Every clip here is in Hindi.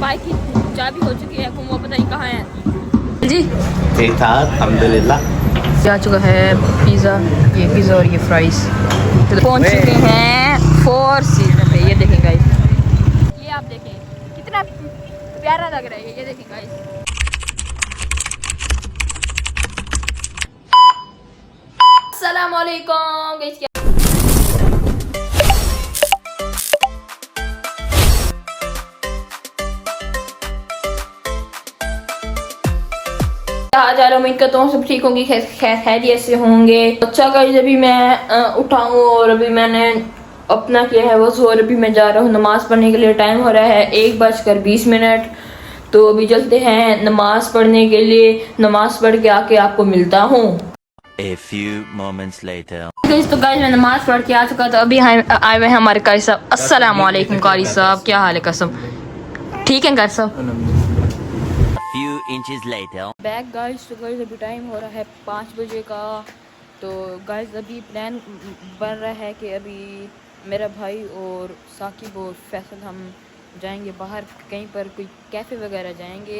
बाइक की चाबी हो चुकी है, वो पता नहीं कहाँ है जी। ठीक था अल्हम्दुलिल्लाह। आ चुका है पिज़्ज़ा, ये पिज़्ज़ा और ये फ्राइज़। पहुँच चुके हैं 4 सीजन पे। ये देखें गाइस, ये आप देखें कितना प्यारा लग रहा है। ये देखें गाइस, अस्सलाम वालेकुम गाइस। हाल उम्मीद करता हूँ सब ठीक होंगी, खैरियत से होंगे। अच्छा गाइस, अभी मैं उठा हूँ और अभी मैंने अपना किया है वज़ू और अभी मैं जा रहा हूँ नमाज़ पढ़ने के लिए। टाइम हो रहा है 1:20। तो अभी चलते हैं नमाज़ पढ़ने के लिए। नमाज़ पढ़ के आके आपको मिलता हूँ। A few moments later. तो गाइस मैं नमाज़ पढ़ के आ चुका था। अभी आए हुए हैं हमारे कारी साहब। अस्सलाम वालेकुम कारी साहब, क्या हाल है? कसम ठीक है कारी साहब। Few inches later. Back guys, तो गाइस अभी टाइम हो रहा है 5 बजे का। तो गाइस अभी प्लान बन रहा है कि अभी मेरा भाई और साकिब और फैसल हम जाएंगे बाहर कहीं पर, कोई कैफ़े वगैरह जाएंगे।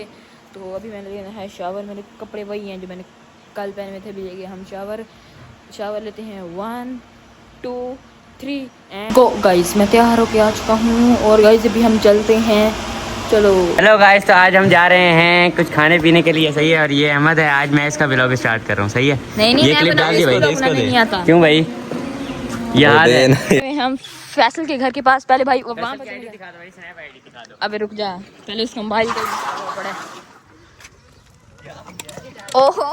तो अभी मैंने लेना है शावर। मेरे कपड़े वही हैं जो मैंने कल पहने हुए थे। अभी लेंगे हम शावर लेते हैं। 1 2 3 एंड गो। गाइस मैं तैयार होके आ चुका हूँ और गाइस अभी हम चलते हैं। चलो हेलो गाइस, तो आज हम जा रहे हैं कुछ खाने पीने के लिए, सही है। और ये अहमद है, आज मैं इसका ब्लॉग स्टार्ट कर रहा हूँ, सही है। नहीं ये क्लिप डाल दी भाई, नहीं आता। क्यों भाई? याद है हम फैसल के घर के पास पहले भाई वहाँ पर दिखा दो भाई, स्नैप आईडी दिखा दो। अबे रुक जा, पहले उसका मोबाइल तो पड़ा है। ओहो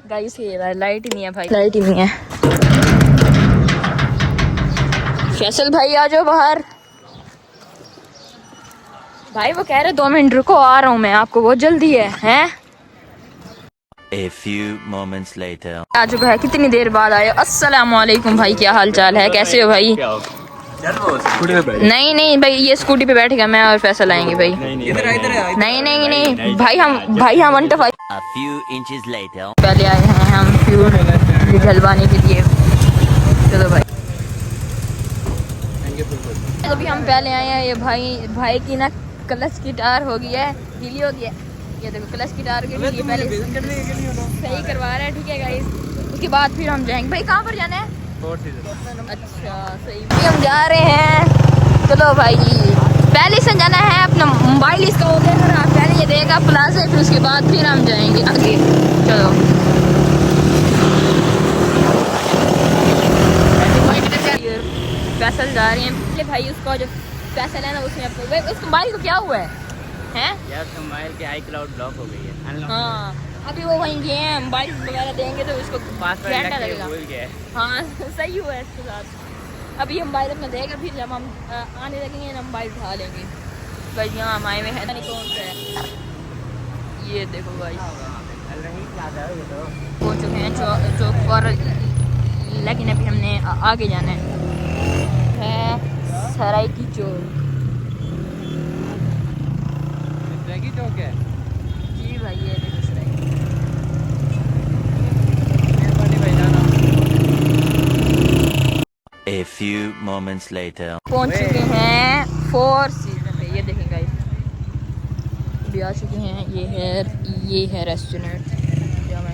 गाइस ये लाइट ही नहीं है भाई, लाइट ही नहीं है। फैसल भाई आ जाओ बाहर। भाई वो कह रहे 2 मिनट रुको, आ रहा हूँ मैं, आपको बहुत जल्दी है हैं? A few moments later. आ चुका है, कितनी देर बाद आए। अस्सलाम वालेकुम भाई, क्या हाल चाल है, कैसे हो भाई? नहीं भाई, ये स्कूटी पे बैठेगा, मैं और फैसल आएंगे भाई। नहीं भाई, हम 1 to 5 A few inches later. पहले आए हैं हम फ्यूल जलवाने के लिए। चलो भाई, अभी हम पहले आए हैं। ये भाई की ना क्लच की टायर हो गई है, ढीली हो गई है। ये देखो क्लच की टायर के लिए पहले सही करवा रहा है, ठीक है गाइस। उसके बाद फिर हम जाएंगे। भाई कहाँ पर जाना है? अच्छा सही, हम जा रहे हैं। चलो भाई, पहले से जाना है, अपना मोबाइल इसका हो गया खराब, पहले ये देगा प्लाजा, फिर उसके बाद फिर हम जाएंगे आगे। चलो पैसा जा रहे हैं भाई। उसका जो पैसा लेना उसने अपने उस मोबाइल को क्या हुआ है यार, मोबाइल के iCloud ब्लॉक हो गई है। हाँ अभी वो वहीं गए हैं, मोबाइल वगैरह देंगे तो उसको घंटा लगेगा। हाँ सही हुआ है इसके साथ। अभी हम मोबाइल अपना देगा, फिर जब हम आने लगेंगे ना मोबाइल उठा लेंगे। भाई यहाँ हम आए हुए हैं, नहीं कौन सा है ये देखो भाई। पहुँच चुके हैं चौक पर, लेकिन अभी हमने आगे जाना है सराइकी चौक। चौक है जी भाई, ये देखो Saraiki. A few moments later. पहुंच चुके हैं 4 सीजन पे। ये देखें गाइस, अभी आ चुके हैं। ये है रेस्टोरेंट जहाँ मैं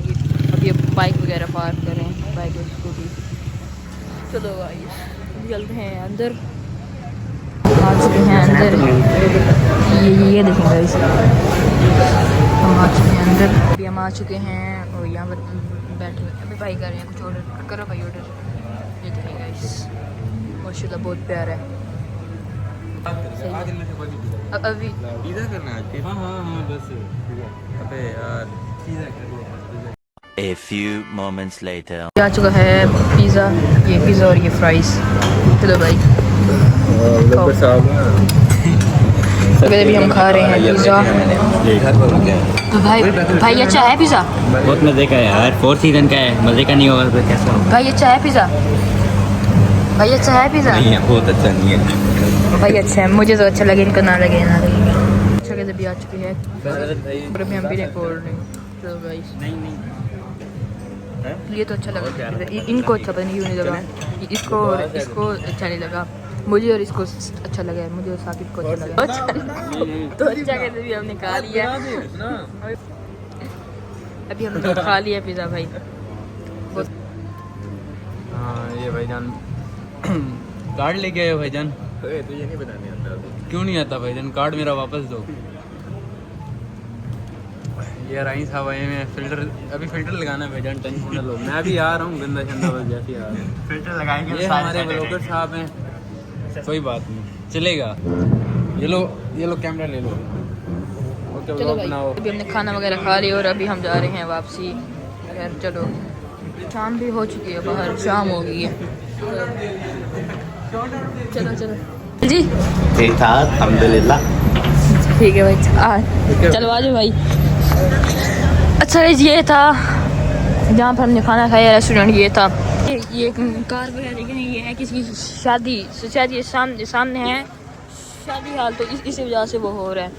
अभी बाइक वगैरह पार्क करें, बाइक और स्कूटी। चलो गाइस चलते हैं अंदर। आ चुके हैं अंदर, ये देखें गाइस, हम आ चुके हैं अंदर। अभी हम आ चुके हैं और यहाँ पर बैठे हुए। अभी भाई कर रहे हैं कुछ ऑर्डर, करो भाई ऑर्डर। ये देखें गाइस, माशाल्लाह बहुत प्यारा है। अभी पिज़्ज़ा करना है। हाँ बस। अबे यार पिज़्ज़ा कर ले। A few moments later. आ चुका है पिज़्ज़ा, ये पिज़्ज़ा और ये फ्राइज़। चलो भाई अभी हम खा रहे हैं पिज़्ज़ा। तो भाई अच्छा है पिज़्ज़ा? बहुत मजे का है यार, 4 सीजन का है, मजे का नहीं होगा तो कैसा होगा? भाई अच्छा है पिज़्ज़ा? भाई अच्छा है पिज़्ज़ा? नहीं है, बहुत अच्छा नहीं है भाई अच्छा है, मुझे तो अच्छा लगे, इनको ना लगे ना लगे। अच्छा कैसे भी आ चुकी है और अभी हम भी कोल्ड ड्रिंक। चलो भाई नहीं ये तो अच्छा लगा, इनको अच्छा पता नहीं क्यों नहीं लगा, इसको अच्छा नहीं लगा। मुझे और इसको अच्छा लगा है, मुझे और साकिब को अच्छा लगा है। तो अच्छा कहते भी हमने खा लिया, अभी हमने खा लिया पिज़्ज़ा भाई। हाँ ये भाईजान कार्ड लेके आए हो भाईजान। तुझे नहीं बनाने आता अभी। क्यों नहीं आता भाईजान? कार्ड मेरा वापस दो। ये राई साहब आए हैं, फिल्टर अभी फिल्टर लगाना है भाईजान, टेंशन ना लो। मैं भी आ रहा हूँ गंदा शंदा बस जैसे ही आ रहा हूँ। फिल्टर लगाएंगे ये हमारे ब्लॉगर साहब हैं, कोई बात नहीं चलेगा। ये लो कैमरा ले लो। ओके चलो ब्लॉग भाई, बनाओ। अभी हमने खाना वगैरह खा लिया और अभी हम जा रहे हैं वापसी घर। चलो शाम भी हो चुकी है, बाहर शाम हो गई है। चलो चलो जी, ठीक ठाक अल्हम्दुलिल्लाह। ठीक है भाई, चलो आ जाओ भाई। अच्छा ये था जहाँ पर हमने खाना खाया, रेस्टोरेंट ये था। ये कार वगैरह देखें, ये है किसी की शादी, शायद ये सामने है शादी हाल, तो इसी वजह से वो हो रहा है,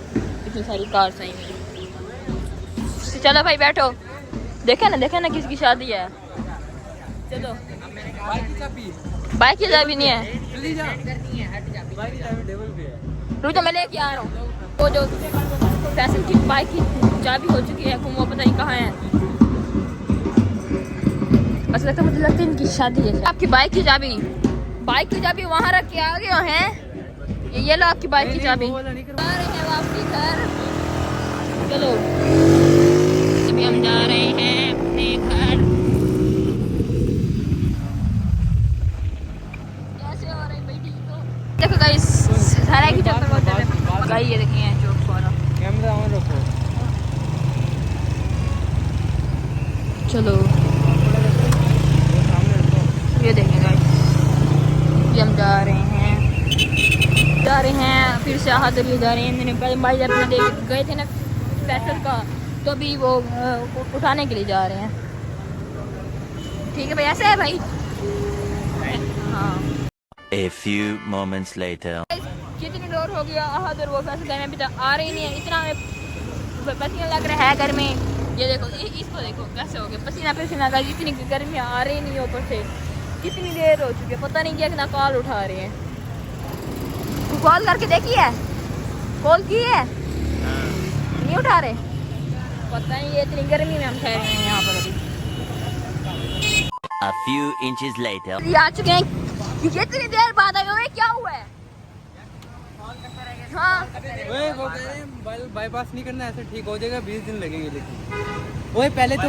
इतनी सारी कार सही में। चलो भाई बैठो, देखे ना किसकी शादी है। चलो बाइक की चाबी नहीं है, रुक जा मैं लेके आ रहा हूँ। वो जो फैशन की बाइक की चाबी हो चुकी है, वो पता नहीं कहाँ है। अच्छा लगता है, मुझे लगता है इनकी शादी है। आपकी बाइक की चाबी वहाँ रख के आ गए हैं। ये लो आपकी बाइक की चाबी। आ रहे हैं वापसी घर। चलो अभी हम जा रहे हैं अपने घर। कैसे हो रही बेटी को देखो गाइस, सारा की चक्कर होते हैं गाइस। ये देखिए हैं चौक वाला कैमरा ऑन रखो। चलो ये देखें गाइस, ये हम जा रहे हैं फिर से हादरी जा रहे हैं। मैंने पहले भाई अपना देख गए थे ना फैसल का, तो अभी वो उठाने के लिए जा रहे हैं। ठीक है भाई, ऐसा है भाई। हाँ A few moments later. कितनी देर हो गया हादर वो फैसल का, मैं अभी तक आ रही नहीं है। इतना में पसीना लग रहा है घर में। ये देखो इसको देखो कैसे हो गया पसीना का, इतनी गर्मी आ रही नहीं है ऊपर से। कितनी देर हो चुकी है, पता नहीं क्या कितना कॉल उठा रहे हैं। कॉल करके देखी है, कॉल की है नहीं उठा रहे, पता नहीं ये इतनी गर्मी में हम ठहरे हैं यहाँ पर। अभी A few inches later. ये आ चुके हैं, ये इतनी देर बाद आए हुए, क्या हुआ है? हाँ ओए वो कह रहे हैं बाईपास नहीं करना, ऐसे ठीक हो जाएगा, 20 दिन लगेंगे। लेकिन ओए पहले तो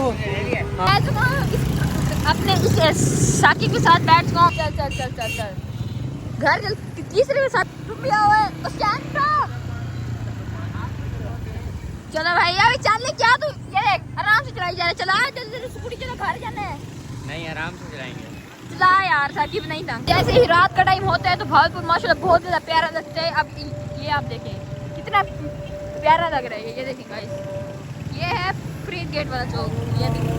अपने इस साकिब के साथ बैठ जाओ। चल घर चल, तीसरे के साथ रुक गया हुआ है स्टैंड पर। चलो भाई अभी चलने क्या तू, ये देख आराम से चलाई जा रहा है। चला जल्दी स्कूटी, चलो घर जाना है। नहीं आराम से चलाएंगे। चला यार, साकिब नहीं था। जैसे ही रात का टाइम होता है तो भागलपुर माशाल्लाह बहुत ज्यादा प्यारा लगता है। अब ये आप देखें कितना प्यारा लग रहा है। ये देखें गाइस, ये है फरीद गेट वाला चौक। ये देखिए,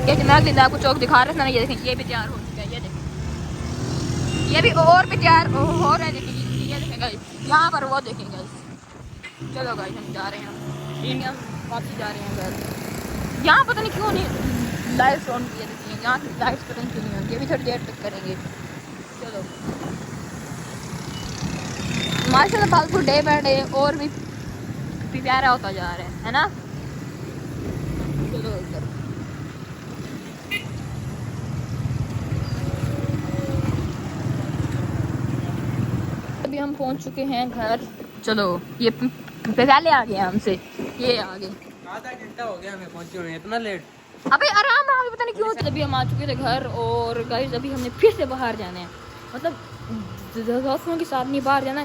ये जो मैं अगली आपको चौक दिखा रहा था ना, ये देखें ये भी तैयार हो चुका है। ये देखें ये भी और भी तैयार हो रहा है। देखिए ये देखें गाइस, यहाँ पर वो देखें गाइस। चलो गाइस हम जा रहे हैं, हम वापस जा रहे हैं घर। यहाँ पता नहीं क्यों नहीं लाइट्स ऑन किए देती हैं, यहाँ की लाइट्स पता नहीं क्यों नहीं होती। अभी थोड़ी देर तक करेंगे। चलो माशाल्लाह भागलपुर डे बाय डे और भी प्यारा होता जा रहा है ना। चलो इधर अभी हम पहुंच चुके हैं घर। चलो ये पहले आ गए हमसे, ये आ गए। आधा घंटा हो गया हमें पहुंचे हुए, इतना लेट। अबे आराम आराम, पता नहीं क्यों। अभी हम आ चुके थे घर और गाइस अभी हमने फिर से बाहर जाना है। मतलब दोस्तों के साथ नहीं बाहर जाना,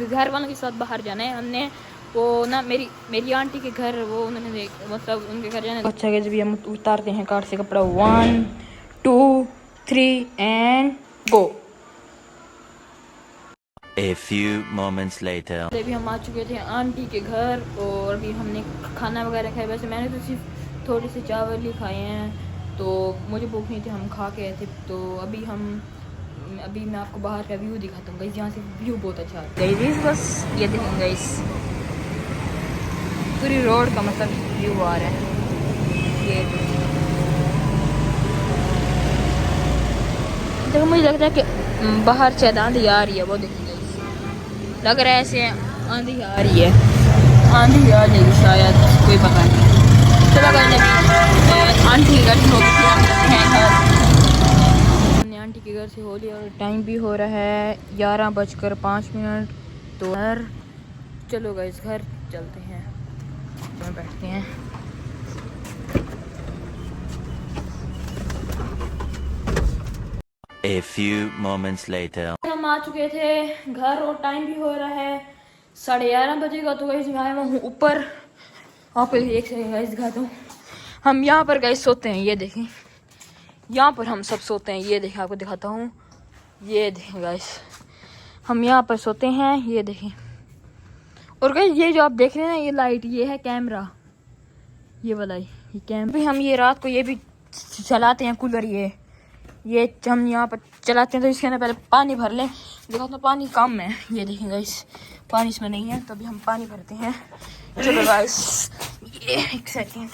घर वालों के साथ बाहर जाना है। हमने वो ना मेरी आंटी के घर, वो उन्होंने मतलब उनके घर जाना है। अच्छा गाइस अभी हम उतारते हैं कार से कपड़ा। 1 2 3 and go. A few moments later. अभी हम आ चुके थे आंटी के घर और अभी हमने खाना वगैरह खाया। वैसे मैंने तो सिर्फ थोड़े से चावल ही खाए हैं, तो मुझे भूख नहीं थी, हम खा के आए थे। तो अभी मैं आपको बाहर का व्यू दिखाता हूँ गाइस। यहाँ से व्यू बहुत अच्छा है गाइस। बस ये देखेंगे गाइस, पूरी रोड का मतलब व्यू आ रहा है। ये देखो मुझे लगता है कि बाहर से आंधी आ रही है, वो देखिए लग रहा है ऐसे आंधी आ रही है, आंधी आ जाएगी शायद, कोई पता नहीं। चलो गाइस आंटी के घर से हो गई, हमने आंटी के घर से हो लिया और टाइम भी हो रहा है 11:05। तो घर चलो गाइस घर चलते हैं, बैठते हैं। A few moments later. हम आ चुके थे घर और टाइम भी हो रहा है 11:30 बजे का। तो गाइस मैं आया हूँ ऊपर, आपको एक सेकंड गाइस दिखाता हूँ। हम यहाँ पर गाइस सोते हैं, ये देखें यहाँ पर हम सब सोते हैं, ये देखें आपको दिखाता हूँ, ये देखें गाइस हम यहाँ पर सोते हैं, ये देखें। और गाइस ये जो आप देख रहे हैं ना, ये लाइट, ये है कैमरा, ये वाला ये कैमरा भी हम ये रात को ये भी चलाते हैं कूलर, ये हम यहाँ पर चलाते हैं। तो इसके अंदर पहले पानी भर लें, देखो तो पानी कम है, ये देखें गाइस पानी इसमें नहीं है, तो अभी हम पानी भरते हैं। चलो गाइस ये एक सेकेंड,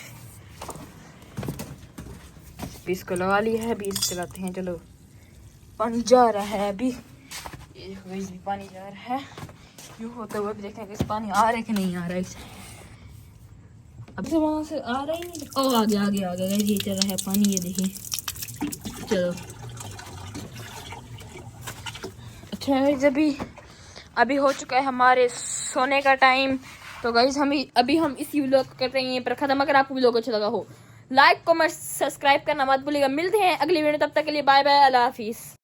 इसको लगा लिया है, अभी इसको चलाते हैं। चलो पानी जा रहा है अभी, ये देखो गाइस भी पानी जा रहा है, यूँ होता हुआ भी देखते हैं कि पानी आ रहा है कि नहीं आ रहा है। अब तो वहाँ से आ रहा ही नहीं, ओ आगे आगे आगे गाइस ये चल रहा है पानी, ये देखिए। चलो अच्छा गाइस अभी हो चुका है हमारे सोने का टाइम। तो गाइस अभी हम इसी व्लॉग कर रहे हैं पर खत्म। अगर आपको व्लॉग अच्छा लगा हो, लाइक कमेंट सब्सक्राइब करना मत भूलिएगा। मिलते हैं अगली वीडियो, तब तक के लिए बाय बाय, अल्लाह हाफिज़।